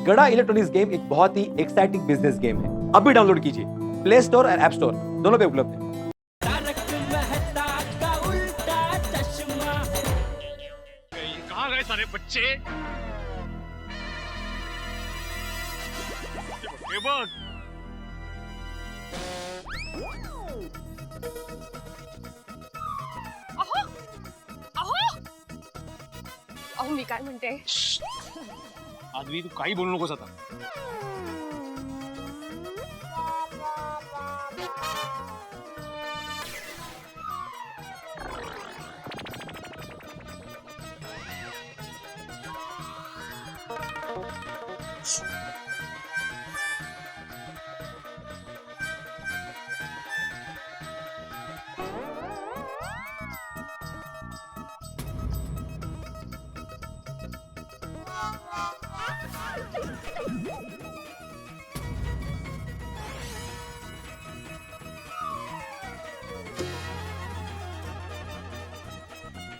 गड़ा electronics game एक बहुत ही एक्साइटिंग बिजनेस गेम है। अभी डाउनलोड कीजिए, प्ले स्टोर और ऐप स्टोर दोनों पे उपलब्ध है। कहाँ गए सारे बच्चे? ये बघ. अहो अहो अहो मी काय म्हणते आदमी तू काही बोलू नकोस आता.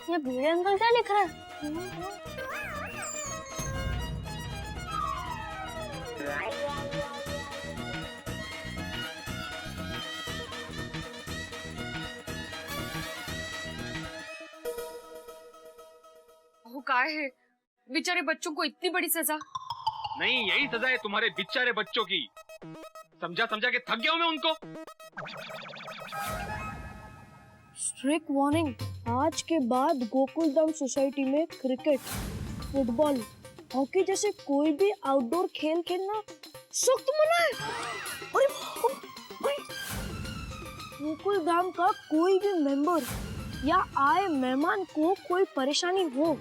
ये भिड़े अंकल क्या लिख रहा है? वो क्या है? बेचारे बच्चों को इतनी बड़ी सजा? नहीं, यही सजा है तुम्हारे बेचारे बच्चों की. समझा समझा के थक गया हूं मैं उनको. स्ट्रिक्ट वार्निंग, आज के बाद गोकुलधाम सोसाइटी में क्रिकेट, फुटबॉल, हॉकी जैसे कोई भी आउटडोर खेल खेलना सख्त मना है। अरे गोकुलधाम का कोई भी मेंबर या आए मेहमान को कोई परेशानी हो,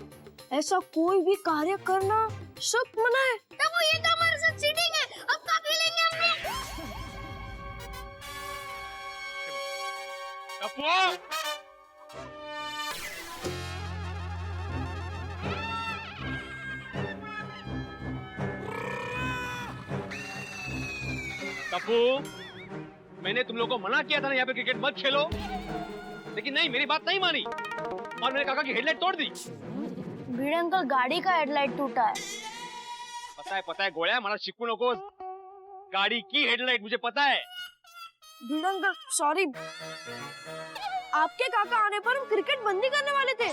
ऐसा कोई भी कार्य करना सख्त मना है। तब ये तो हमारे साथ चीटिंग है, अब क्या खेलेंगे हम लोग? टप्पू, मैंने तुम लोगों को मना किया था ना यहाँ पे क्रिकेट मत खेलो, लेकिन नहीं, मेरी बात नहीं मानी और मेरे काका की हेडलाइट तोड़ दी. भिड़े अंकल, गाड़ी का हेडलाइट टूटा है। पता है गोळ्या, मला शिकू नकोस. गाड़ी की हेडलाइट मुझे पता है. भिड़े अंकल सॉरी, आपके काका आने पर हम क्रिकेट बंदी करने वाले थे,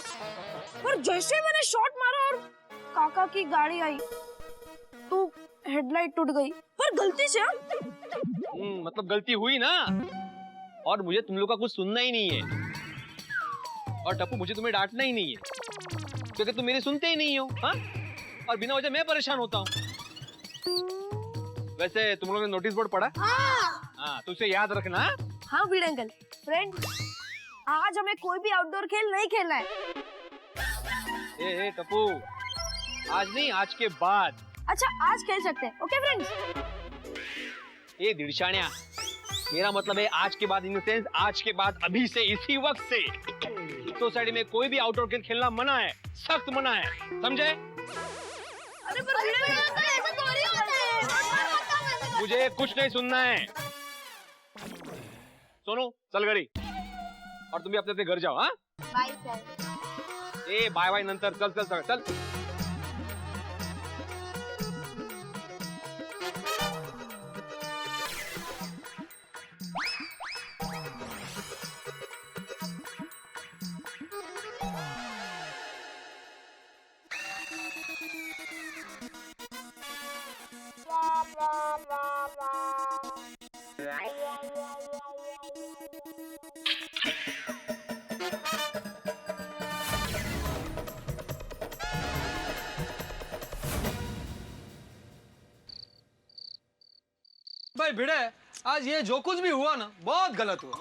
पर जैसे ही मैंने शॉट मारा और काका की गाड़ी आई तो हेडलाइट टूट गई, पर गलती से। मतलब गलती हुई ना, और मुझे तुम लोग का कुछ सुनना ही नहीं है. और टप्पू, मुझे तुम्हें डांटना ही नहीं है क्योंकि तुम मेरी सुनते ही नहीं हो. हाँ, और बिना वजह मैं परेशान होता हूँ. वैसे तुम लोगों ने नोटिस बोर्ड पढ़ा? हाँ, तो उसे याद रखना. हाँ भिड़े अंकल, फ्रेंड, आज हमें कोई भी आउटडोर खेल नहीं खेलना है। ए टप्पू, आज नहीं, आज के बाद. अच्छा, आज खेल सकते हैं, ओके फ्रेंड्स? ए दिलशान्या, मेरा मतलब है आज के बाद, इन द सेंस आज के बाद, अभी से, इसी वक्त से सोसाइटी में कोई भी आउटडोर गेम खेलना मना है, सख्त मना है, समझे? अरे पर भिड़े अंकल, ऐसा थोड़ी होता है। मुझे कुछ नहीं सुनना है. सोनू, चल घरी. और तुम भी अपने अपने घर जाओ. हाँ, बाय सर. ए बाय बाय नंतर. चल चल चल चल. भाई भिड़े, आज ये जो कुछ भी हुआ ना, बहुत गलत हुआ.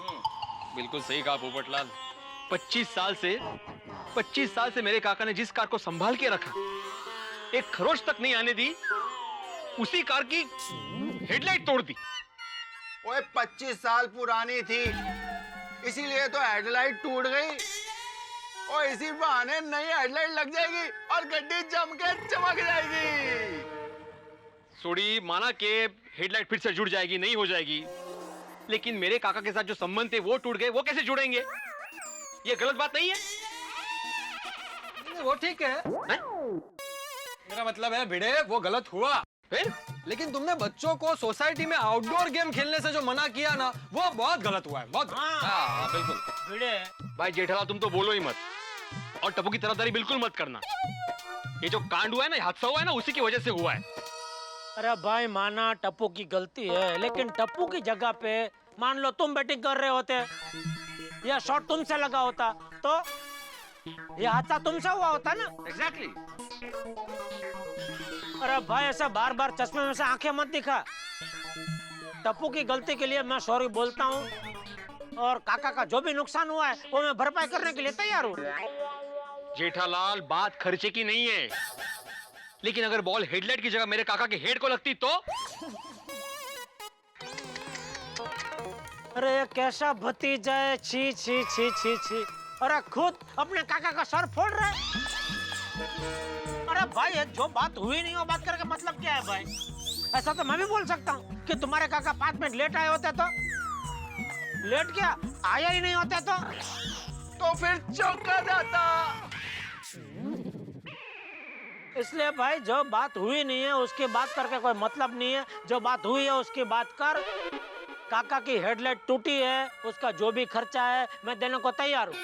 बिल्कुल सही कहा पोपटलाल. 25 साल से मेरे काका ने जिस कार को संभाल के रखा, एक खरोच तक नहीं आने दी, उसी कार की हेडलाइट तोड़ दी. ओए 25 साल पुरानी थी, इसीलिए तो हेडलाइट टूट गई. और इसी बहाने नई हेडलाइट लग जाएगी और गड्डी जम के चमक जाएगी. सोडी, माना के हेडलाइट फिर से जुड़ जाएगी, नहीं हो जाएगी, लेकिन मेरे काका के साथ जो संबंध थे वो टूट गए, वो कैसे जुड़ेंगे? ये गलत बात नहीं है? वो ठीक है, हैं? मेरा मतलब है भिड़े, वो गलत हुआ. फिर लेकिन तुमने बच्चों को सोसाइटी में आउटडोर गेम खेलने से जो मना किया ना, वो बहुत गलत हुआ है, बहुत गलत। हाँ बिल्कुल। भाई जेठालाल तुम तो बोलो ही मत, और टप्पू की तरफदारी बिल्कुल मत करना। ये जो कांड हुआ है ना, हादसा हुआ है ना, उसी की वजह से हुआ है। अरे भाई माना टप्पू की गलती है, लेकिन टप्पू की जगह पे मान लो तुम बैटिंग कर रहे होते या शॉट तुमसे लगा होता तो ये हादसा तुमसे हुआ होता ना। एग्जैक्टली। अरे भाई ऐसा बार बार चश्मे में से आंखें मत दिखा। टप्पू की गलती के लिए मैं सॉरी बोलता हूँ, और काका का जो भी नुकसान हुआ है वो मैं भरपाई करने के लिए तैयार हूँ। जेठालाल बात खर्चे की नहीं है, लेकिन अगर बॉल हेडलाइट की जगह मेरे काका के हेड को लगती तो। अरे कैसा भतीजा है, छी छी छी छी छी। अरे खुद अपने काका का सर फोड़ रहा है। अरे भाई ये जो बात हुई नहीं वो बात करके मतलब क्या है भाई? ऐसा तो मैं भी बोल सकता हूँ कि तुम्हारे काका 5 मिनट लेट आए होते तो। लेट क्या, आया ही नहीं होते तो फिर चौका जाता। इसलिए भाई जो बात हुई नहीं है उसकी बात करके कोई मतलब नहीं है। जो बात हुई है उसकी बात कर। काका की हेडलाइट टूटी है, उसका जो भी खर्चा है मैं देने को तैयार हूँ,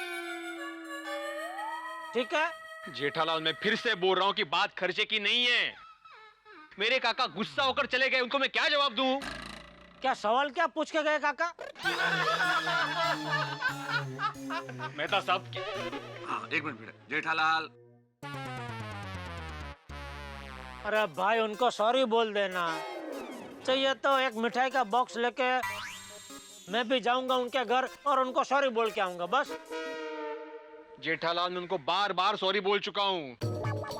ठीक है? जेठालाल मैं फिर से बोल रहा हूँ कि बात खर्चे की नहीं है। मेरे काका गुस्सा होकर चले गए, उनको मैं क्या जवाब दूं? क्या सवाल क्या पूछ के गए काका? मैं तो सब हाँ, एक मिनट बेटा, जेठालाल। अरे भाई उनको सॉरी बोल देना चाहिए तो एक मिठाई का बॉक्स लेके मैं भी जाऊंगा उनके घर और उनको सॉरी बोल के आऊंगा बस। जेठालाल मैं उनको बार बार सॉरी बोल चुका हूँ,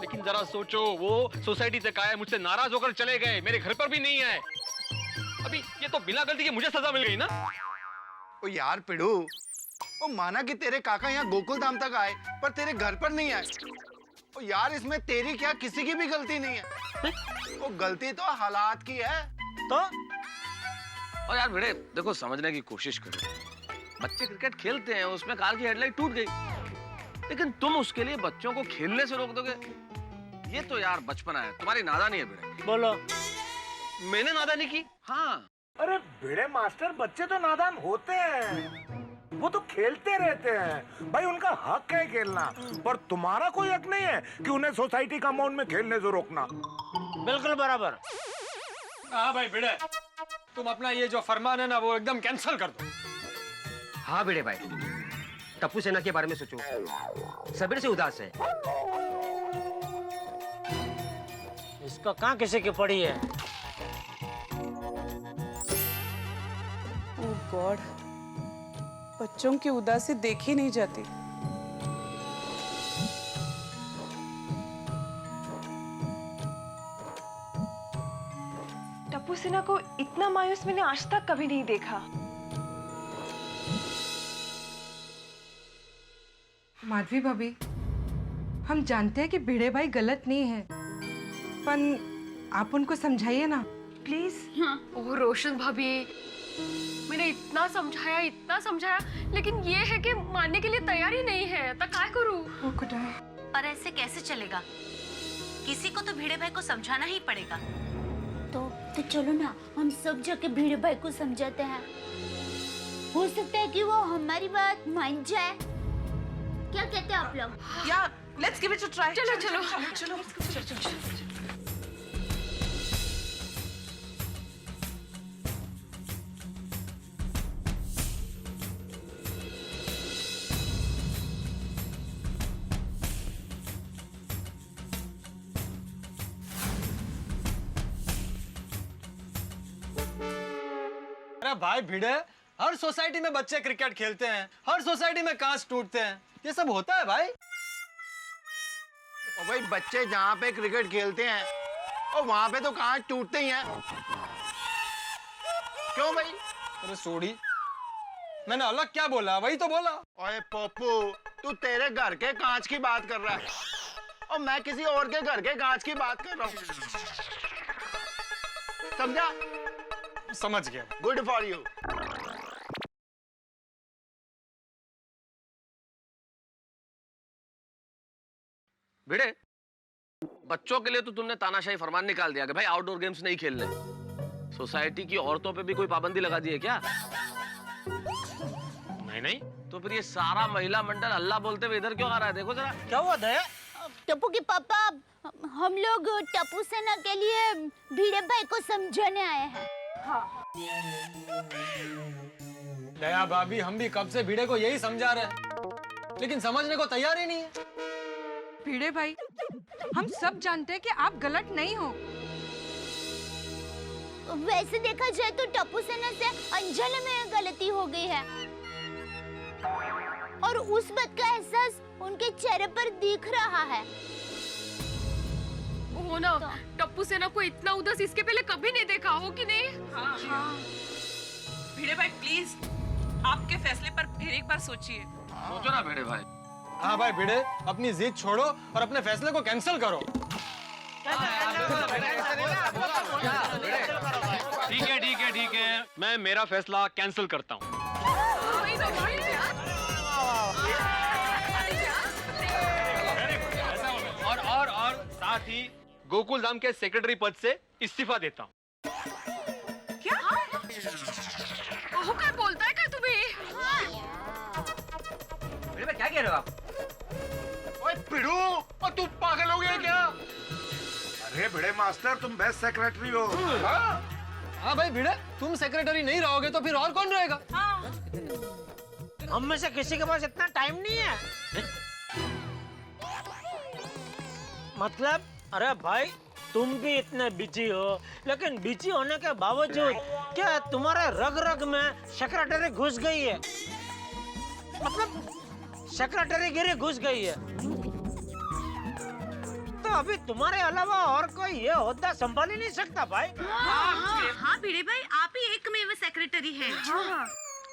लेकिन जरा सोचो, वो सोसाइटी तक आए, मुझसे नाराज होकर चले गए, मेरे घर पर भी नहीं आए। अभी ये तो बिना गलती के मुझे सजा मिल गई ना। ओ यार पिड़ू, ओ माना कि तेरे काका यहाँ गोकुल धाम तक आए पर तेरे घर पर नहीं आए। ओ यार इसमें तेरी क्या किसी की भी गलती नहीं है। ओ गलती तो हालात की है। तो और यार भिड़े देखो, समझने की कोशिश करो। बच्चे क्रिकेट खेलते हैं, उसमें कार की हेडलाइट टूट गई, लेकिन तुम उसके लिए बच्चों को खेलने से रोक दोगे? ये तो यार बचपना है, तुम्हारी नादानी है भिड़े। बोलो। मैंने नादानी की? हाँ। अरे भिड़े मास्टर, बच्चे तो नादान होते हैं, वो तो खेलते रहते हैं भाई, उनका हक है खेलना, पर तुम्हारा कोई हक नहीं है कि उन्हें सोसाइटी कंपाउंड में खेलने से रोकना। बिल्कुल बराबर। हाँ भाई भिड़े, तुम अपना ये जो फरमान है ना वो एकदम कैंसिल कर दो। हाँ भिड़े भाई, टप्पू सेना के बारे में सोचो, सबेरे से उदास है। इसको कहाँ किसी की पड़ी है? ओह गॉड, बच्चों की उदासी देखी नहीं जाती। टप्पू सिन्हा को इतना मायूस मैंने आज तक कभी नहीं देखा। माधवी भाभी, हम जानते हैं कि भिड़े भाई गलत नहीं है, पर आप उनको समझाइए ना प्लीज। हाँ। ओह रोशन भाभी, मैंने इतना समझाया, लेकिन ये है कि मानने के लिए तैयार ही नहीं है, तो क्या करूं? पर ऐसे कैसे चलेगा? किसी को तो भिड़े भाई को समझाना ही पड़ेगा। तो चलो ना, हम सब जाके भिड़े भाई को समझाते हैं। हो सकता है कि वो हमारी बात मान जाए। क्या कहते हैं आप लोग? या let's give it a try. चलो चलो। अरे भाई भिड़े, हर सोसाइटी में बच्चे क्रिकेट खेलते हैं, हर सोसाइटी में कांच टूटते हैं, ये सब होता है भाई। ओ भाई बच्चे जहाँ पे क्रिकेट खेलते हैं और वहाँ पे तो कांच टूटते ही हैं। क्यों भाई? अरे सोडी, मैंने अलग क्या बोला? वही तो बोला। ओए पप्पू, तू तेरे घर के कांच की बात कर रहा है और मैं किसी और के घर के कांच की बात कर रहा हूँ, समझा? समझ गया। Good for you. भिड़े, बच्चों के लिए तो तुमने तानाशाही फरमान निकाल दिया कि भाई आउटडोर गेम्स नहीं खेलने। सोसाइटी की औरतों पे भी कोई पाबंदी लगा दी है क्या? नहीं नहीं, तो फिर ये सारा महिला मंडल हल्ला बोलते हुए इधर क्यों आ रहा है? देखो जरा क्या हुआ दया? टप्पू के पापा, हम लोग टप्पू सेना के लिए भिड़े भाई को समझाने आए हैं। दया भाभी, हम भी कब से भिड़े को यही समझा रहे हैं, लेकिन समझने को तैयार ही नहीं है। भिड़े भाई, हम सब जानते हैं कि आप गलत नहीं हो। वैसे देखा जाए तो टप्पू सेना से अंजलि में गलती हो गई है और उस बात का एहसास उनके चेहरे पर दिख रहा है। वो ना, टप्पू सेना को इतना उदास इसके पहले कभी नहीं देखा, हो कि नहीं? हाँ। भिड़े भाई प्लीज आपके फैसले पर फिर एक बार सोचिए। सोचो ना भिड़े भाई। हाँ भाई भिड़े, अपनी जिद छोड़ो और अपने फैसले को कैंसिल करो। ठीक है, मैं मेरा फैसला कैंसिल करता हूँ। और साथ ही गोकुल धाम के सेक्रेटरी पद से इस्तीफा देता हूँ। क्या? क्या बोलता है क्या तुम्हें? क्या कह रहे हो आप? ओए पिड़ू, और तू पागल हो गया क्या? अरे भिड़े मास्टर, तुम बेस्ट सेक्रेटरी हो। हाँ भाई भिड़े, तुम सेक्रेटरी नहीं रहोगे तो फिर और कौन रहेगा? हम में से किसी के पास इतना टाइम नहीं है। मतलब अरे भाई, तुम भी इतने बिजी हो, लेकिन बिजी होने के बावजूद क्या तुम्हारे रग रग में सेक्रेटरी घुस गई है? मतलब सेक्रेटरी गिरी घुस गई है, तो अभी तुम्हारे अलावा और कोई ये ओहदा संभाल ही नहीं सकता भाई। हाँ भिड़े भाई, आप ही एकमेव सेक्रेटरी हैं।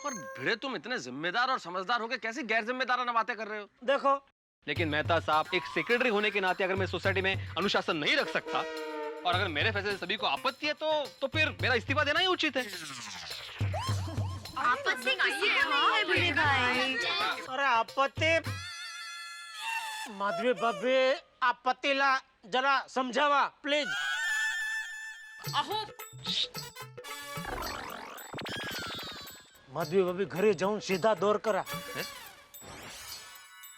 और भिड़े, तुम इतने जिम्मेदार और समझदार होके कैसी गैर जिम्मेदाराना बातें कर रहे हो? देखो, लेकिन मेहता साहब, एक सेक्रेटरी होने के नाते अगर मैं सोसाइटी में अनुशासन नहीं रख सकता और अगर मेरे फैसले से सभी को आपत्ति है तो फिर मेरा इस्तीफा देना ही उचित है। आपत्ति किसी को नहीं है भिड़े भाई। अरे आपत्ति, माधवी भाभी आपत्तीला जरा समझावा प्लीज। माधवी भाभी घरे जाऊं सीधा दौर करा।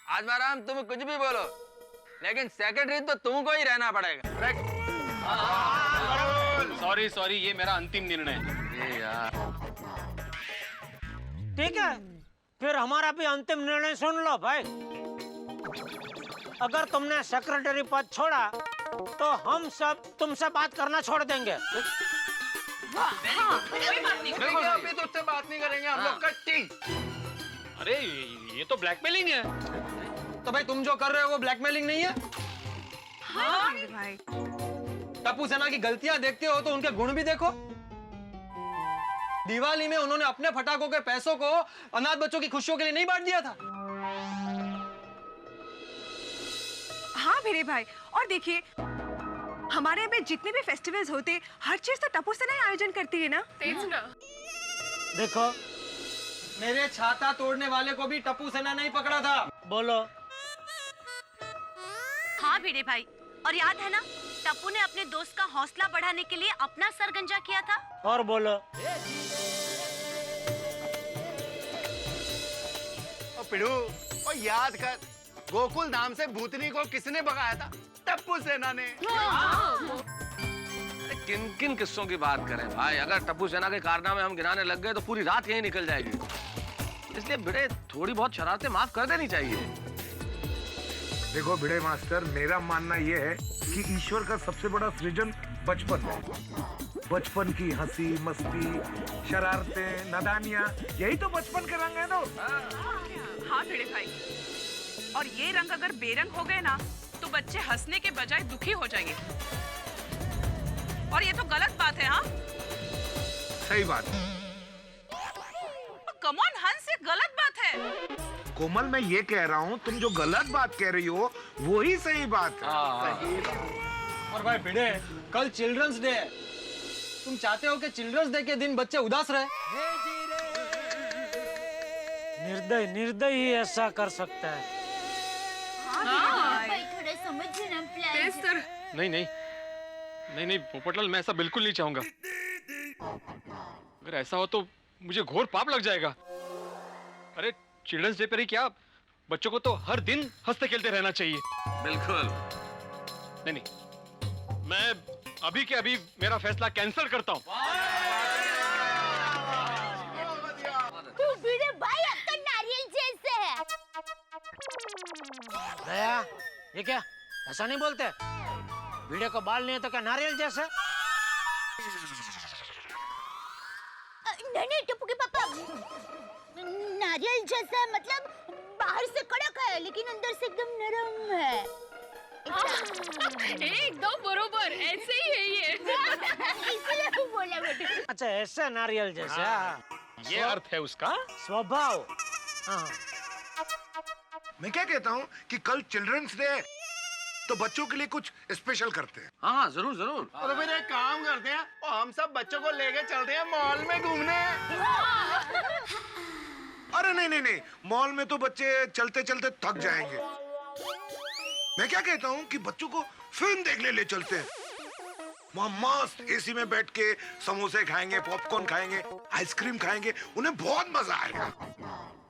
आज बाराम तुम कुछ भी बोलो, लेकिन सेक्रेटरी तो तुमको ही रहना पड़ेगा। सॉरी, ये मेरा अंतिम निर्णय है। ये यार, ठीक है, फिर हमारा भी अंतिम निर्णय सुन लो भाई। अगर तुमने सेक्रेटरी पद छोड़ा तो हम सब तुमसे बात करना छोड़ देंगे। बिल्कुल अभी तुझसे बात नहीं करेंगे हम लोग। कट्टी। अरे ये तो ब्लैकमेलिंग है। तो भाई तुम जो कर रहे हो वो ब्लैकमेलिंग नहीं है? हाँ भाई। टप्पू सेना की गलतियां देखते हो तो उनके गुण भी देखो। दिवाली में उन्होंने अपने फटाकों के पैसों को अनाथ बच्चों की खुशियों के लिए नहीं बांट दिया था। हाँ भिड़े भाई, और देखिए हमारे यहाँ पे जितने भी फेस्टिवल्स होते, हर चीज तो टप्पू सेना ही आयोजन करती है ना। तेज ना। देखो, मेरे छाता तोड़ने वाले को भी टप्पू सेना नहीं पकड़ा था। बोलो। हाँ भिड़े भाई, और याद है ना, टप्पू ने अपने दोस्त का हौसला बढ़ाने के लिए अपना सर गंजा किया था। और बोलो। ओ पिड़ू, ओ याद कर, गोकुल धाम से भूतनी को किसने भगाया था? टप्पू सेना ने। किन किन किस्सों की बात करें भाई? अगर टप्पू सेना के कारनामे हम गिनाने लग गए तो पूरी रात यहीं निकल जाएगी। इसलिए भिड़े, थोड़ी बहुत शरारतें माफ कर देनी चाहिए। देखो भिड़े मास्टर, मेरा मानना यह है कि ईश्वर का सबसे बड़ा सृजन बचपन है। बचपन की हंसी मस्ती, शरारतें, नादानियां, यही तो बचपन के रंग है ना। हाँ भिड़े भाई, और ये रंग अगर बेरंग हो गए ना तो बच्चे हंसने के बजाय दुखी हो जाएंगे, और ये तो गलत बात है। हाँ सही बात है। कम ऑन हंस, ये गलत बात है। कोमल, मैं ये कह रहा हूँ, तुम जो गलत बात कह रही हो वो ही सही बात है। और भाई भिड़े, कल चिल्ड्रंस डे है। तुम चाहते हो कि चिल्ड्रंस डे के दिन बच्चे उदास रहे? निर्दय ही ऐसा कर सकता है। भाई थोड़ा समझिए ना प्लीज। तेज सर, नहीं नहीं नहीं नहीं पोपटलाल, मैं ऐसा बिल्कुल नहीं चाहूंगा। अगर ऐसा हो तो मुझे घोर पाप लग जाएगा। अरे चिल्ड्रंस डे पर ही क्या, बच्चों को तो हर दिन हंसते खेलते रहना चाहिए। बिल्कुल नहीं नहीं, मैं अभी के अभी मेरा फैसला कैंसिल करता हूँ। तू भिड़े भाई अब तो नारियल जैसे है। दया, ये क्या, ऐसा नहीं बोलते। भिड़े को बाल नहीं है तो क्या नारियल जैसे? नहीं नहीं टप्पू के पापा, नारियल जैसा है मतलब बाहर से कड़क है लेकिन अंदर से एकदम नरम है। एकदम बरोबर, ऐसे ही है ये। इसलिए वो बोला बेटे। अच्छा ऐसा नारियल जैसा। ये अर्थ है उसका। स्वभाव। हाँ। मैं क्या कहता हूँ कि कल चिल्ड्रंस डे तो बच्चों के लिए कुछ स्पेशल करते हैं। हाँ हाँ जरूर जरूर। तो फिर एक काम करते हैं और हम सब बच्चों को लेके चलते हैं मॉल में घूमने। अरे नहीं नहीं नहीं, मॉल में तो बच्चे चलते चलते थक जाएंगे। मैं क्या कहता हूँ कि बच्चों को फिल्म देखने ले चलते हैं। वहाँ मस्त एसी में बैठ के समोसे खाएंगे, पॉपकॉर्न खाएंगे, आइसक्रीम खाएंगे, उन्हें बहुत मजा आएगा।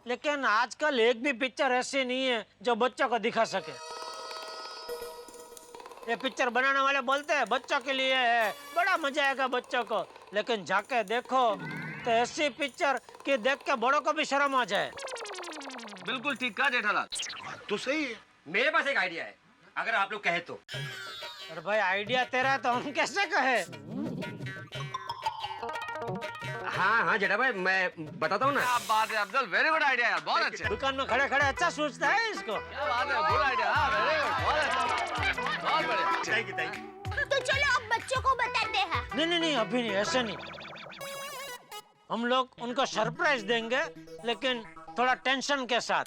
लेकिन आजकल एक भी पिक्चर ऐसी नहीं है जो बच्चों को दिखा सके। ये पिक्चर बनाने वाले बोलते हैं बच्चों के लिए है, बड़ा मजा आएगा बच्चों को, लेकिन जाके देखो तो ऐसी पिक्चर कि देख के बड़ों को भी शर्म आ जाए। बिल्कुल ठीक कहा जेठालाल। तो सही है। मेरे पास एक आइडिया है, अगर आप लोग कहे तो। अरे भाई आइडिया तेरा है तो हम कैसे कहे? हाँ हाँ जेठा भाई, मैं बताता हूँ ना। क्या बात है अफजल, वेरी गुड आइडिया यार, बहुत अच्छा। दुकान में खड़े खड़े अच्छा सोचता है इसको। क्या बात है, गुड आइडिया, वेरी गुड, बहुत अच्छा, बहुत बढ़िया। Thank you thank you. तो चलो अब बच्चों को बताते हैं। नहीं नहीं नहीं, अभी नहीं, ऐसे नहीं। हम लोग उनको सरप्राइज देंगे लेकिन थोड़ा टेंशन के साथ।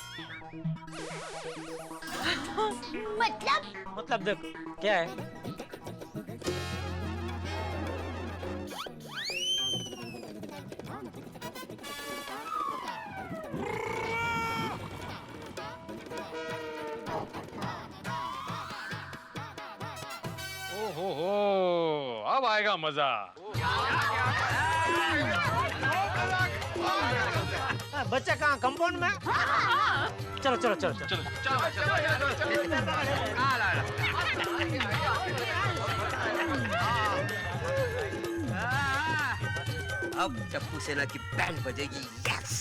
मतलब देखो क्या है, ओहो, अब आएगा मजा। बच्चे कहाँ, कंपाउंड में? चलो चलो चलो चलो अब टप्पू सेना की बैंड बजेगी। यस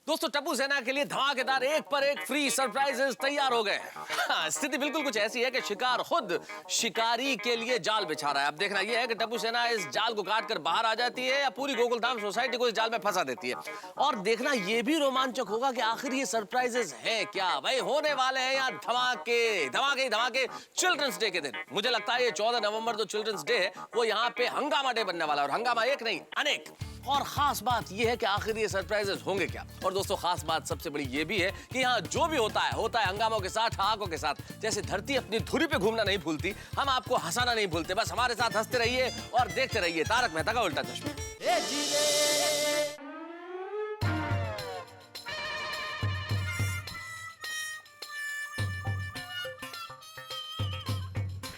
दोस्तों, टप्पू सेना के लिए धमाकेदार एक पर एक फ्री सरप्राइजेस तैयार हो गए। हाँ, स्थिति बिल्कुल कुछ ऐसी है कि शिकार खुद शिकारी के लिए जाल बिछा रहा है। अब देखना यह है कि टप्पू सेना इस जाल को काट कर बाहर आ जाती है या पूरी गोकुलधाम सोसाइटी को इस जाल में फंसा देती है। और देखना यह भी रोमांचक होगा कि आखिर ये सरप्राइजेस है क्या। भाई होने वाले हैं यहाँ धमाके धमाके धमाके चिल्ड्रंस डे के दिन। मुझे लगता है ये 14 नवंबर जो चिल्ड्रंस डे है वो यहाँ पे हंगामा डे बनने वाला है, और हंगामा एक नहीं अनेक। और खास बात यह है कि आखिर ये सरप्राइजेस होंगे क्या। और दोस्तों खास बात सबसे बड़ी ये भी है कि यहाँ जो भी होता है हंगामों के साथ, ठहाकों के साथ। जैसे धरती अपनी धुरी पे घूमना नहीं भूलती, हम आपको हंसाना नहीं भूलते। बस हमारे साथ हंसते रहिए और देखते रहिए तारक मेहता का उल्टा चश्मा।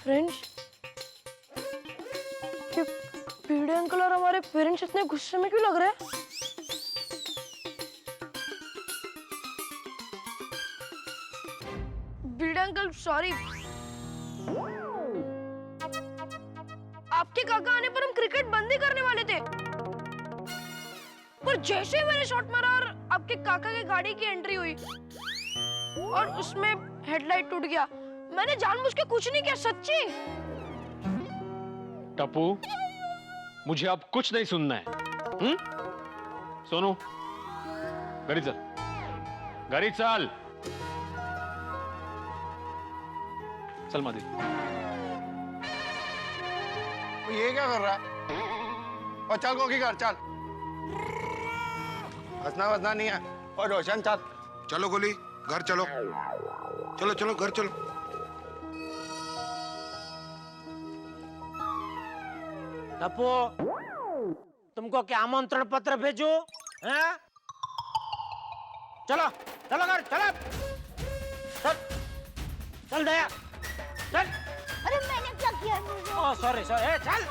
फ्रेंड्स, भिड़े अंकल और हमारे पेरेंट्स इतने गुस्से में क्यों लग रहे हैं? भिड़े अंकल सॉरी, आपके काका आने पर हम क्रिकेट बंद ही करने वाले थे, पर जैसे ही मैंने शॉट मारा और आपके काका की गाड़ी की एंट्री हुई और उसमें हेडलाइट टूट गया, मैंने जानबूझ के कुछ नहीं किया, सच्ची। टप्पू, मुझे अब कुछ नहीं सुनना है। सोनू, गाड़ी चल, गाड़ी चल, चल मादी। ये क्या कर रहा है? और चल कोकी कर, चल। हंसना वसना नहीं है। और रोशन चल। चलो गोली, घर चलो, चलो चलो घर चलो। टप्पू, तुमको क्या आमंत्रण पत्र भेजू? हैं? चलो चलो घर चलो। चल दया चल। अरे मैंने क्या किया? ओ सॉरी सॉरी, चल।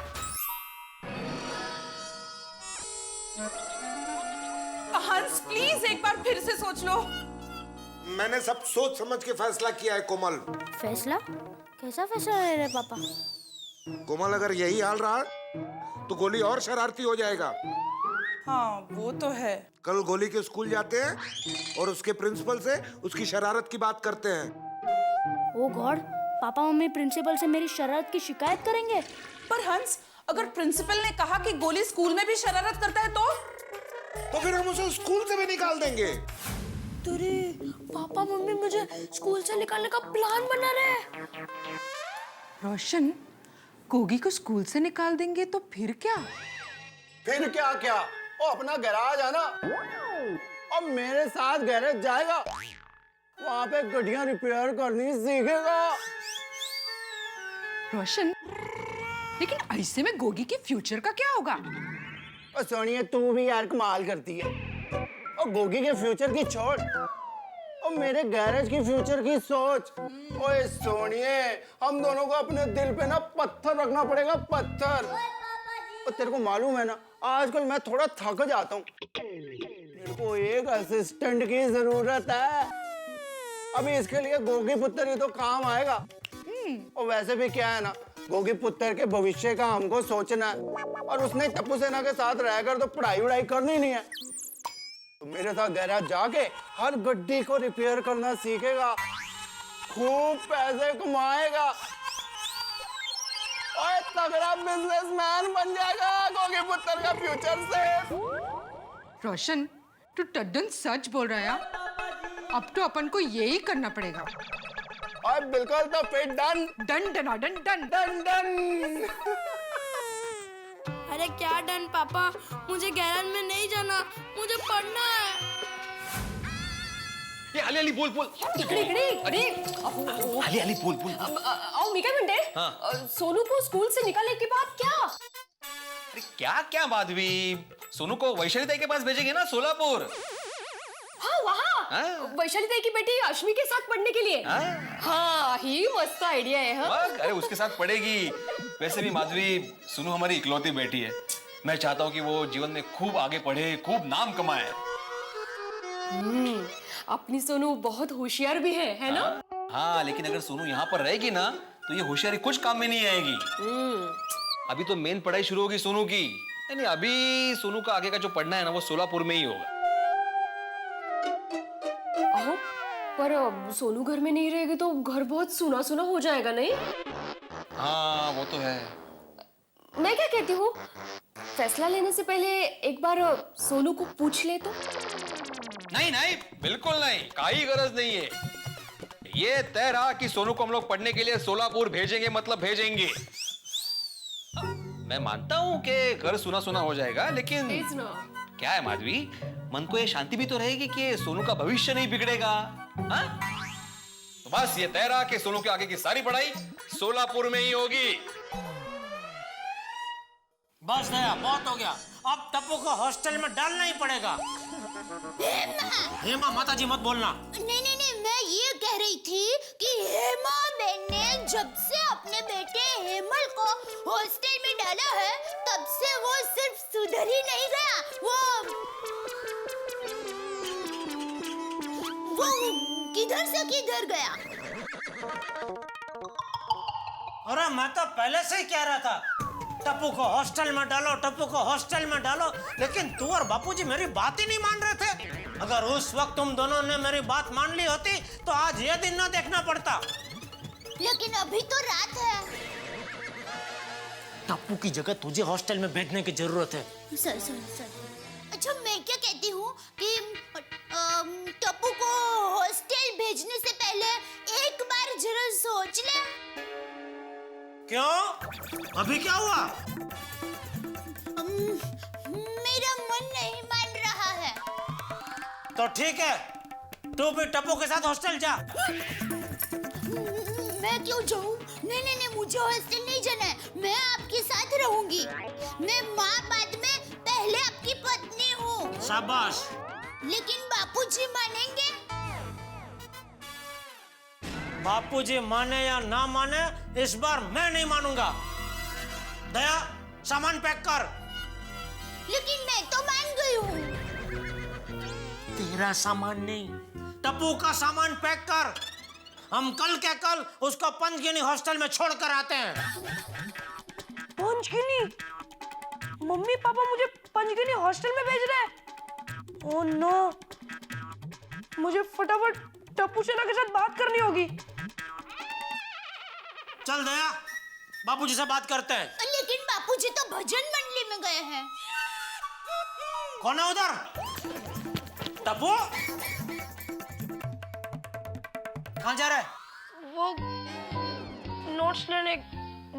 हंस प्लीज एक बार फिर से सोच लो। मैंने सब सोच समझ के फैसला किया है कोमल। फैसला? कैसा फैसला ले रहे पापा? कोमल अगर यही हाल रहा तो गोली और शरारती हो जाएगा। हाँ वो तो है। कल गोली के स्कूल जाते हैं और उसके प्रिंसिपल से उसकी शरारत की बात करते हैं। ओ गॉड, पापा मम्मी प्रिंसिपल से मेरी शरारत की शिकायत करेंगे। पर हंस, अगर प्रिंसिपल ने कहा कि गोली स्कूल में भी शरारत करता है तो फिर हम उसे स्कूल से भी निकाल देंगे। तेरे पापा मम्मी मुझे स्कूल से निकालने का प्लान बना रहे हैं। रोशन, गोगी को स्कूल से निकाल देंगे तो फिर क्या? फिर क्या क्या? वो अपना गैराज है ना, और मेरे साथ गैरेज जाएगा, वहां पे गाड़ियां रिपेयर करनी सीखेगा। रोशन, लेकिन ऐसे में गोगी के फ्यूचर का क्या होगा? और सोनिया तू भी यार कमाल करती है। और गोगी के फ्यूचर की छोड़, और मेरे गैरेज की फ्यूचर की सोच। ओए सोनिए, हम दोनों को अपने दिल पे ना पत्थर रखना पड़ेगा, पत्थर। और तेरे को मालूम है ना, आजकल मैं थोड़ा थक जाता हूँ। मेरे को एक असिस्टेंट की जरूरत है। अभी इसके लिए गोगी पुत्र ही तो काम आएगा। और वैसे भी क्या है ना, गोगी पुत्र के भविष्य का हमको सोचना है, और उसने टप्पू सेना के साथ रहकर तो पढ़ाई वढ़ाई करनी नहीं है। तो मेरे साथ गैराज जाके हर गड्डी को रिपेयर करना सीखेगा, खूब पैसे कमाएगा और तगड़ा बिजनेसमैन बन जाएगा गोगी पुत्र का फ्यूचर से। रोशन, तू टड्डन सच बोल रहा है। अब तो अपन को यही करना पड़ेगा। और बिल्कुल, तो फिर done done done done done done done. अरे क्या डन पापा, मुझे गैराज में नहीं जाना, मुझे पढ़ना है। ये अली अली बोल बोल। अली अली बोल बोल। आओ मिका घंटे। हाँ। सोनू को स्कूल से निकालने के बाद क्या? अरे क्या क्या माधवी, सोनू को वैशाली ताई के पास भेजेंगे ना, सोलापुर। हाँ वहाँ वैशाली ताई की बेटी अश्मी के साथ पढ़ने के लिए। हाँ ही मस्त आइडिया है। हाँ? अरे उसके साथ पढ़ेगी। वैसे भी माधवी, सोनू हमारी इकलौती बेटी है। मैं चाहता हूँ कि वो जीवन में खूब आगे पढ़े, खूब नाम कमाए। अपनी सोनू बहुत होशियार भी है ना? हाँ, लेकिन अगर सोनू यहाँ पर रहेगी ना तो ये होशियारी कुछ काम में नहीं आएगी। अभी तो मेन पढ़ाई शुरू होगी सोनू की। नहीं, अभी सोनू का आगे का जो पढ़ना है ना, वो सोलापुर में ही होगा। पर सोनू घर में नहीं रहेगी तो घर बहुत सुना सुना हो जाएगा, नहीं? हाँ वो तो है। मैं क्या कहती हूँ, फैसला लेने से पहले एक बार सोनू को पूछ ले तो? नहीं नहीं, बिल्कुल नहीं, कोई गरज नहीं है। ये तय रहा कि सोनू को हम लोग पढ़ने के लिए सोलापुर भेजेंगे, मतलब भेजेंगे। मैं मानता हूँ कि घर सुना सुना हो जाएगा, लेकिन क्या है माधवी, मन को ये शांति भी तो रहेगी कि सोनू का भविष्य नहीं बिगड़ेगा। हाँ? तो बस ये तय रहा कि सोनू के आगे की सारी पढ़ाई सोलापुर में ही होगी। बस दया, बहुत हो गया। अब टप्पू को हॉस्टल में डालना ही पड़ेगा। हेमा, माताजी मत बोलना। नहीं नहीं नहीं, मैं ये कह रही थी कि हेमा बहन ने जब से अपने बेटे हेमल को हॉस्टल में डाला है, तब से वो सिर्फ सुधर ही नहीं गया, वो किधर से किधर गया। अरे मैं तो पहले से ही कह रहा था, टप्पू को हॉस्टल में डालो, टप्पू को हॉस्टल में डालो, लेकिन तू और बापूजी मेरी बात ही नहीं मान रहे थे। अगर उस वक्त तुम दोनों ने मेरी बात मान ली होती तो आज ये दिन ना देखना पड़ता। लेकिन अभी तो रात है। टप्पू की जगह तुझे हॉस्टल में भेजने की जरूरत है। सर सर सर, अच्छा मैं क्या कहती हूँ कि टप्पू को हॉस्टल भेजने से पहले एक बार जरूर सोच ले। क्यों? अभी क्या हुआ? मेरा मन नहीं मान रहा है। तो ठीक है, तू भी टप्पू के साथ हॉस्टल जा। मैं क्यों जाऊं? नहीं नहीं नहीं, मुझे हॉस्टल नहीं जाना है, मैं आपके साथ रहूंगी। मैं माँ बाद में पहले आपकी पत्नी हूँ। शाबाश। लेकिन बापूजी मानेंगे? बापूजी माने या ना माने, इस बार मैं नहीं मानूंगा। दया, सामान पैक कर। लेकिन मैं तो मान गई हूँ। तेरा सामान नहीं, टप्पू का सामान पैक कर। हम कल के कल उसको पंचगिनी हॉस्टल में छोड़कर आते हैं। पंचगिनी? मम्मी पापा मुझे पंचगिनी हॉस्टल में भेज रहे हैं। ओह नो, मुझे फटाफट टप्पू सेना के साथ बात करनी होगी। चल दया, बापूजी से बात करते हैं। लेकिन बापूजी तो भजन मंडली में गए हैं। कौन है उधर? टप्पू कहाँ जा रहा है? वो नोट्स लेने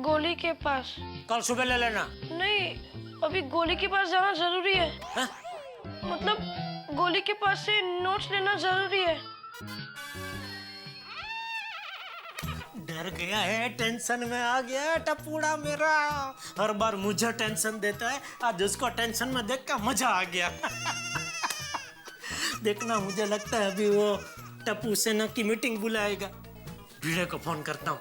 गोली के पास। कल सुबह ले लेना। नहीं, अभी गोली के पास जाना जरूरी है। हा? मतलब गोली के पास से नोट्स लेना जरूरी है। डर गया है, टेंशन में आ गया है टप्पूड़ा मेरा। हर बार मुझे टेंशन देता है, आज उसको टेंशन में देख कर मजा आ गया। देखना, मुझे लगता है अभी वो टप्पू सेना की मीटिंग बुलाएगा। भिड़े को फोन करता हूँ।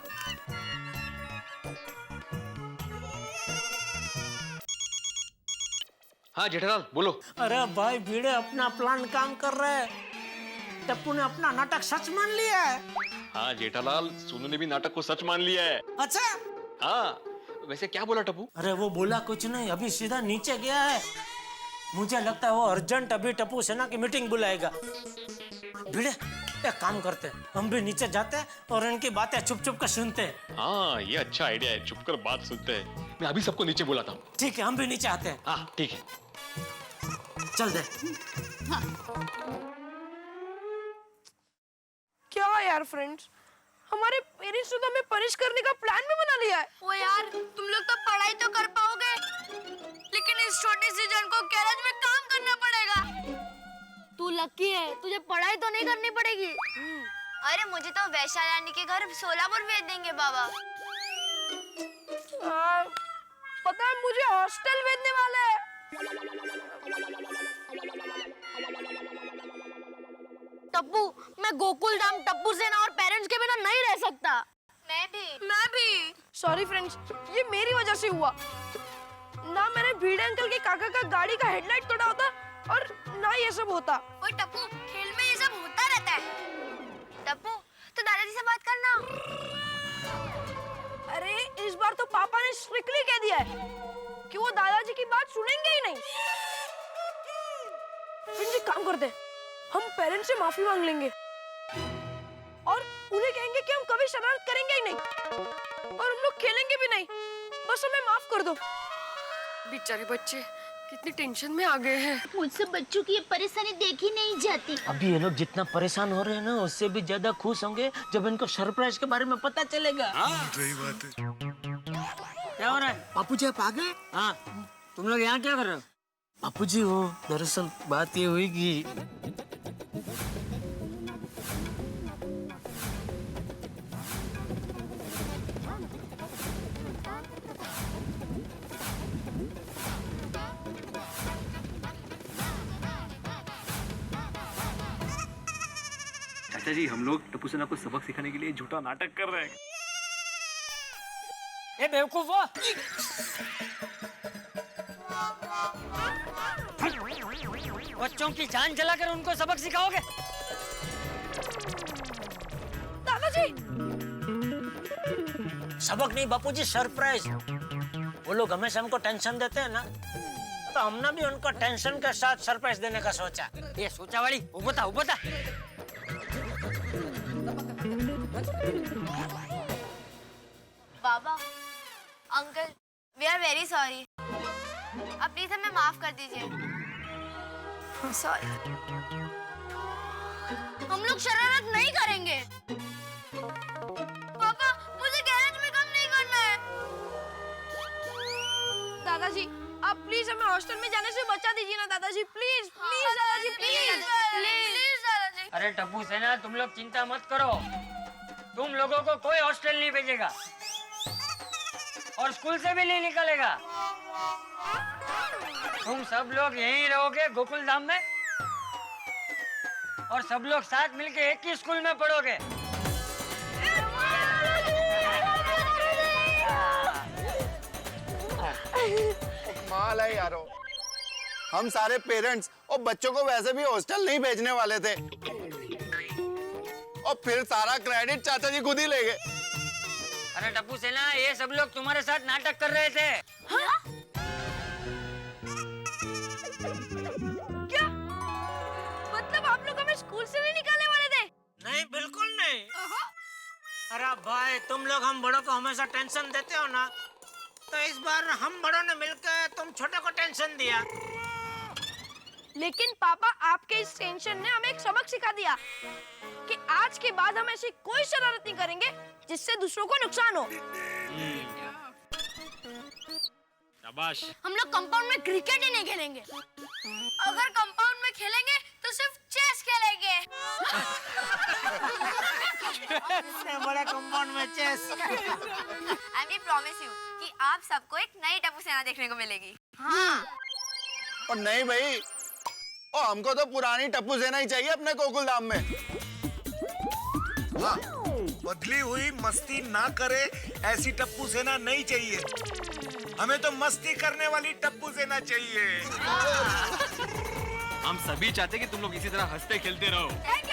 हाँ जेठालाल बोलो। अरे भाई, भिड़े अपना प्लान काम कर रहा है। टप्पू ने अपना नाटक सच मान लिया है। हाँ जेठालाल, सोनू ने भी नाटक को सच मान लिया है। अच्छा? हाँ, वैसे क्या बोला टप्पू? अरे वो बोला कुछ नहीं, अभी सीधा नीचे गया है। मुझे लगता है वो अर्जेंट अभी टप्पू सेना की मीटिंग बुलाएगा। भिड़े, एक काम करते हैं, हम भी नीचे जाते हैं और इनकी बातें छुप छुप कर सुनते हैं। हाँ, ये अच्छा आइडिया है, छुपकर बात सुनते हैं। मैं अभी सबको नीचे बुलाता हूँ। ठीक है, हम भी नीचे आते हैं। हाँ ठीक है, चल दे। क्या यार फ्रेंड्स, हमारे पेरेंट्स ने तो हमें पनिश करने का प्लान भी बना लिया है। वो यार, तुम लोग तो पढ़ाई तो कर पाओगे, लेकिन इस छोटी सी जन को गैरेज में काम करना पड़ेगा। तू लकी है, तुझे पढ़ाई तो नहीं करनी पड़ेगी। अरे मुझे तो वैशाली रानी के घर सोलापुर भेज देंगे बाबा। पता है, मुझे हॉस्टल भेजने वाले हैं। टप्पू, मैं गोकुल धाम टप्पू सेना और पेरेंट्स के बिना नहीं रह सकता। मैं भी। सॉरी फ्रेंड्स, ये मेरी वजह से हुआ। ना मैंने भीड़े अंकल के काका का गाड़ी का हेडलाइट तोड़ा होता और ना ये सब होता। ओए टप्पू, खेल में ये सब होता रहता है। टप्पू, तो दादाजी से बात करना। अरे इस बार तो पापा ने स्ट्रिक्टली कह दिया है कि वो दादाजी की बात सुनेंगे ही नहीं। फ्रेंड्स, एक काम करते हैं, हम पेरेंट्स से माफी मांग लेंगे और उन्हें कहेंगे कि हम कभी शरारत करेंगे ही नहीं और हम लोग खेलेंगे भी नहीं, बस हमें माफ कर दो। बेचारे बच्चे कितनी टेंशन में आ गए हैं। मुझसे बच्चों की ये परेशानी देखी नहीं जाती। अभी ये लोग जितना परेशान हो रहे हैं ना, उससे भी ज्यादा खुश होंगे जब इनको सरप्राइज के बारे में पता चलेगा। सही बात है। क्या हो रहा है? बापूजी आप आ गए? हाँ, तुम लोग यहाँ क्या कर रहे हो? बापूजी, हो दरअसल बात ये हुई कि चाचा जी, हम लोग टप्पू सेना को सबक सिखाने के लिए झूठा नाटक कर रहे हैं। ए बेवकूफो! बच्चों की जान जलाकर उनको सबक सिखाओगे? दादाजी! सबक नहीं बापूजी, सरप्राइज। वो लोग हमेशा हमको टेंशन देते हैं ना, तो हमने भी उनको टेंशन के साथ सरप्राइज देने का सोचा। ये सोचा वाली, वो बता। बाबा, uncle, we are very sorry. अब प्लीज हमें माफ कर दीजिए। सॉरी। हम लोग शरारत नहीं करेंगे। पापा, मुझे गैरेज में काम नहीं करना है। दादाजी, आप प्लीज हमें हॉस्टल में जाने से बचा दीजिए ना दादाजी, प्लीज दादाजी, प्लीज दादाजी। अरे टप्पू सेना, तुम लोग चिंता मत करो, तुम लोगों को कोई हॉस्टल नहीं भेजेगा और स्कूल से भी नहीं निकलेगा। तुम सब लोग यहीं रहोगे गोकुल धाम में और सब लोग साथ मिलके एक ही स्कूल में पढ़ोगे। कमाल है यारो। हम सारे पेरेंट्स और बच्चों को वैसे भी हॉस्टल नहीं भेजने वाले थे, और फिर सारा क्रेडिट चाचा जी खुद ही ले गए। अरे टप्पू सेना, ये सब लोग तुम्हारे साथ नाटक कर रहे थे। हाँ? क्या मतलब आप लोग हमें स्कूल से नहीं निकालने वाले थे? नहीं, बिल्कुल नहीं। अरे भाई, तुम लोग हम बड़ों को हमेशा टेंशन देते हो ना, तो इस बार हम बड़ों ने मिलकर तुम छोटे को टेंशन दिया। लेकिन पापा, आपके इस टेंशन ने हमें एक सबक सिखा दिया कि आज के बाद हम ऐसी कोई शरारत नहीं करेंगे जिससे दूसरों को नुकसान हो। शाबाश। हम लोग कंपाउंड में क्रिकेट ही नहीं खेलेंगे। अगर कंपाउंड में खेलेंगे तो सिर्फ चेस खेलेंगे। इतने बड़े कंपाउंड में chess. I will promise you कि आप सबको एक नई टप्पू सेना देखने को मिलेगी। हाँ। और नहीं भाई, और हमको तो पुरानी टप्पू सेना ही चाहिए अपने गोकुलधाम में। हाँ, बदली हुई मस्ती ना करे ऐसी टप्पू सेना नहीं चाहिए, हमें तो मस्ती करने वाली टप्पू सेना चाहिए। हम सभी चाहते कि तुम लोग इसी तरह हंसते खेलते रहो। थैंक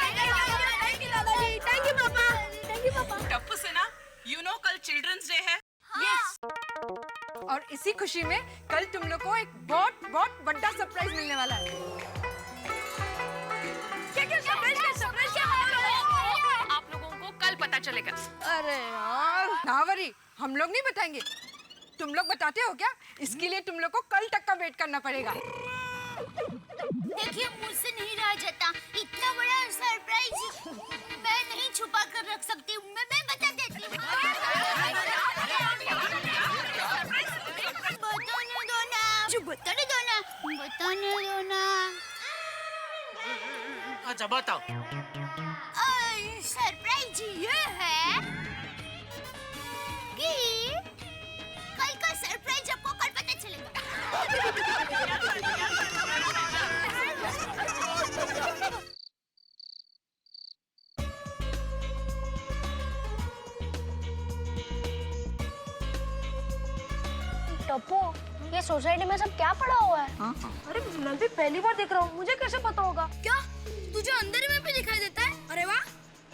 यू पापा। थैंक यू पापा। टप्पू सेना, यू नो कल चिल्ड्रंस डे है। यस। और इसी खुशी में कल तुम लोग को एक बहुत बहुत बड़ा सरप्राइज मिलने वाला है। क्या सरप्राइज क्या? आप लोगों को कल पता चलेगा। अरे यार नावरी, हम लोग नहीं बताएंगे, तुम लोग बताते हो क्या? इसके लिए तुम लोग को कल तक का वेट करना पड़ेगा। देखिए, मुझसे नहीं रहा जाता, इतना बड़ा सरप्राइज मैं नहीं छुपा कर रख सकती हूँ। मैं बता देती हूँ। बताने दो ना। जो बताने दो ना। बताने दो ना। अच्छा बताओ। सरप्राइज ये है कि कल का सरप्राइज आपको कल पता चलेगा। टप्पू, ये सोसाइटी में सब क्या पड़ा हुआ है? अरे मैं भी पहली बार देख रहा हूँ, मुझे कैसे पता होगा? क्या तुझे अंदर में भी दिखाई देता है? अरे वाह,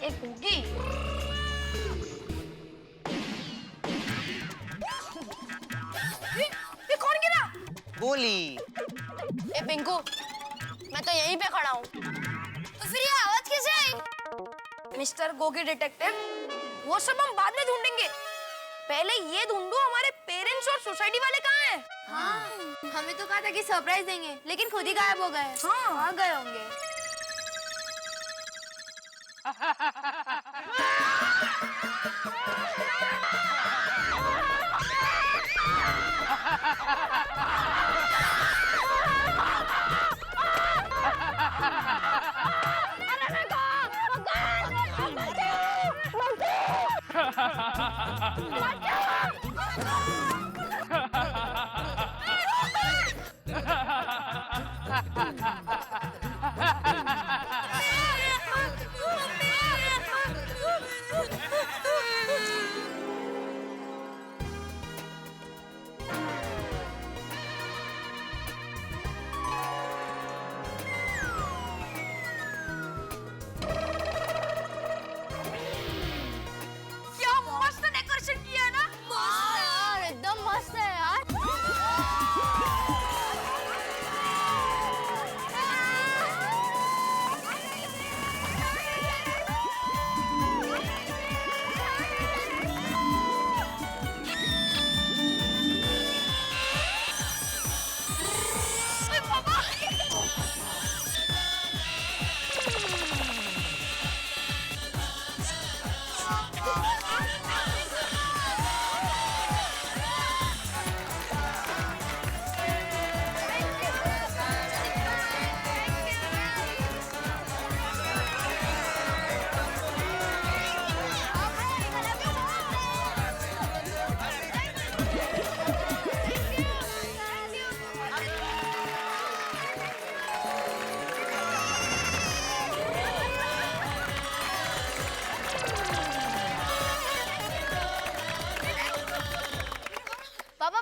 एक होगी। ये कौन गिरा? बोली। ए पिंकू, मैं तो यहीं पे खड़ा हूँ, तो फिर ये आवाज कैसे आई? मिस्टर गोगी डिटेक्टिव, वो सब हम बाद में ढूंढेंगे, पहले ये ढूंढो हमारे पेरेंट्स और सोसाइटी वाले कहाँ हैं? हाँ, हमें तो कहा था कि सरप्राइज देंगे, लेकिन खुद ही गायब हो गए। हाँ, आ गए होंगे।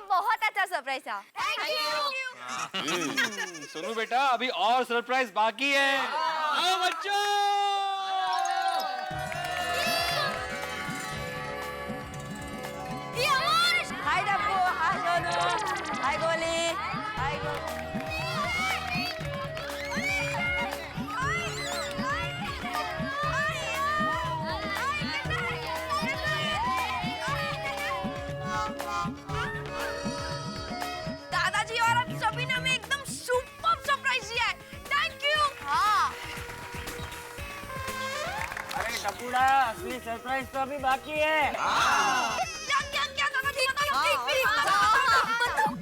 बहुत अच्छा सरप्राइज था। Thank you. सुनो बेटा, अभी और सरप्राइज बाकी है। आओ बच्चों। हाय डब्बू, हाय दोनों, हाय गोली, हाय दादाजी और अब सभी ने हमें एकदम सुपर सरप्राइज दिया है। Thank you. हाँ। अरे टपुड़ा, असली सरप्राइज तो अभी बाकी है। क्या दादाजी बताओ।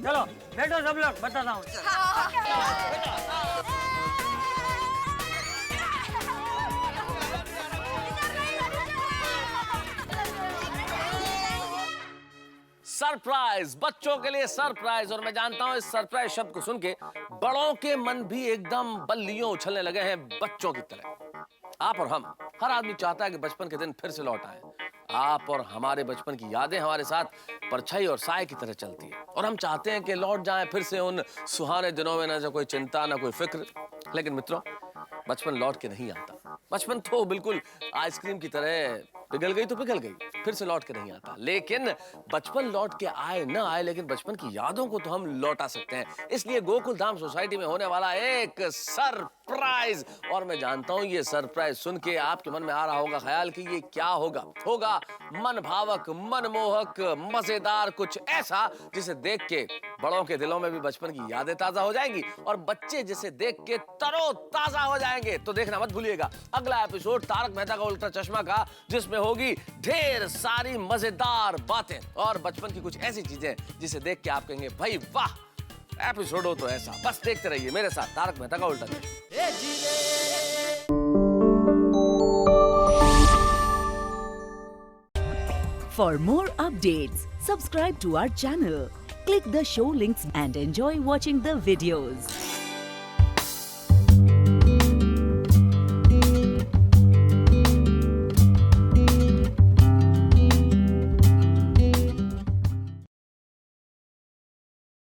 चलो बैठो सब लोग, बताता हूँ। सरप्राइज, बच्चों के लिए सरप्राइज। और मैं जानता हूं इस सरप्राइज शब्द को सुन के बड़ों के मन भी एकदम बल्लियों उछलने लगे हैं बच्चों की तरह। आप और हम, हर आदमी चाहता है कि बचपन के दिन फिर से लौट आए। आप और हमारे बचपन की यादें हमारे साथ परछाई और साए की तरह चलती है, और हम चाहते हैं कि लौट जाएं फिर से उन सुहाने दिनों में, न कोई चिंता न कोई फिक्र। लेकिन मित्रों, बचपन लौट के नहीं आता। बचपन तो बिल्कुल आइसक्रीम की तरह पिघल गई तो पिघल गई, फिर से लौट के नहीं आता। लेकिन बचपन लौट के आए ना आए, लेकिन बचपन की यादों को तो हम लौटा सकते हैं। इसलिए गोकुल धाम सोसाइटी में होने वाला एक सरप्राइज, और मैं जानता हूं ये सरप्राइज सुन के आपके मन में आ रहा होगा ख्याल कि ये क्या होगा। होगा मन भावक, मनमोहक, मजेदार, कुछ ऐसा जिसे देख के बड़ों के दिलों में भी बचपन की यादें ताजा हो जाएंगी और बच्चे जिसे देख के तरोताजा हो जाएंगे। तो देखना मत भूलिएगा अगला एपिसोड तारक मेहता का उल्टा चश्मा का, जिसमें होगी ढेर सारी मजेदार बातें और बचपन की कुछ ऐसी चीजें जिसे देख के आप कहेंगे भाई वाह, एपिसोड हो तो ऐसा। बस देखते रहिए मेरे साथ तारक मेहता का उल्टा चश्मा। For more updates, subscribe to our channel, click the show links and enjoy watching the videos.